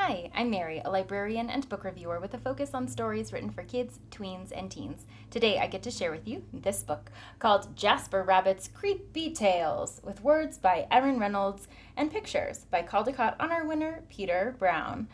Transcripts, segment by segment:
Hi, I'm Mary, a librarian and book reviewer with a focus on stories written for kids, tweens, and teens. Today I get to share with you this book called Jasper Rabbit's Creepy Tales, with words by Erin Reynolds and pictures by Caldecott Honor winner Peter Brown.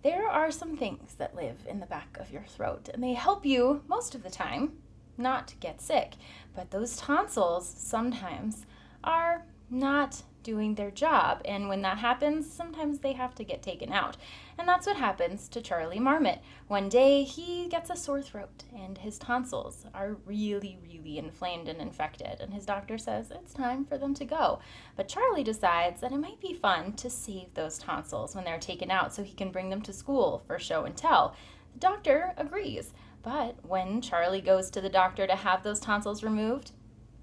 There are some things that live in the back of your throat, and they help you, most of the time, not get sick. But those tonsils sometimes are not doing their job, and when that happens, sometimes they have to get taken out. And that's what happens to Charlie Marmot. One day he gets a sore throat and his tonsils are really inflamed and infected, and his doctor says it's time for them to go. But Charlie decides that it might be fun to save those tonsils when they're taken out so he can bring them to school for show and tell. The doctor agrees, but when Charlie goes to the doctor to have those tonsils removed,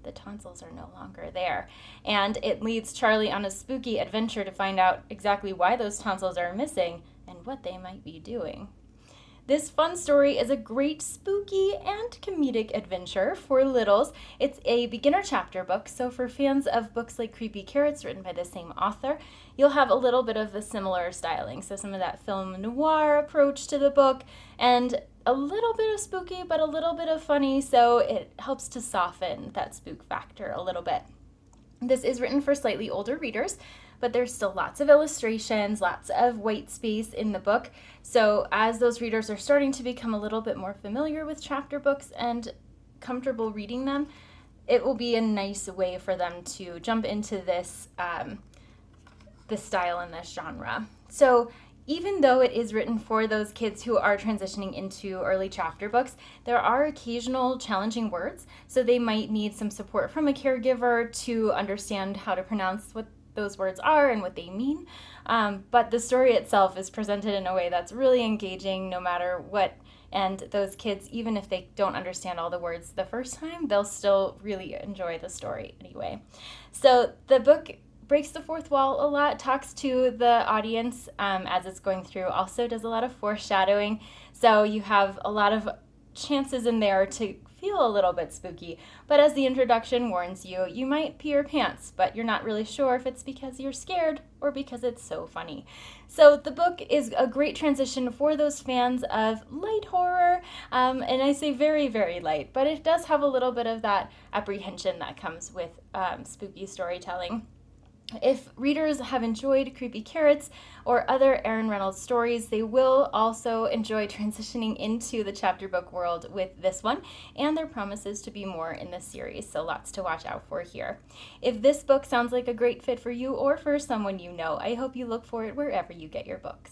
the tonsils are no longer there. And it leads Charlie on a spooky adventure to find out exactly why those tonsils are missing and what they might be doing. This fun story is a great spooky and comedic adventure for littles. It's a beginner chapter book, so for fans of books like Creepy Carrots, written by the same author, you'll have a little bit of a similar styling. So some of that film noir approach to the book, and a little bit of spooky, but a little bit of funny, so it helps to soften that spook factor a little bit. This is written for slightly older readers, but there's still lots of illustrations, lots of white space in the book. So as those readers are starting to become a little bit more familiar with chapter books and comfortable reading them, it will be a nice way for them to jump into this style and this genre. So even though it is written for those kids who are transitioning into early chapter books, there are occasional challenging words, so they might need some support from a caregiver to understand how to pronounce what those words are and what they mean. But the story itself is presented in a way that's really engaging no matter what, and those kids, even if they don't understand all the words the first time, they'll still really enjoy the story anyway. So the book breaks the fourth wall a lot, talks to the audience as it's going through, also does a lot of foreshadowing, so you have a lot of chances in there to feel a little bit spooky. But as the introduction warns you, you might pee your pants, but you're not really sure if it's because you're scared or because it's so funny. So the book is a great transition for those fans of light horror, and I say very light, but it does have a little bit of that apprehension that comes with spooky storytelling. If readers have enjoyed Creepy Carrots or other Erin Reynolds stories, they will also enjoy transitioning into the chapter book world with this one, and there promises to be more in this series, so lots to watch out for here. If this book sounds like a great fit for you or for someone you know, I hope you look for it wherever you get your books.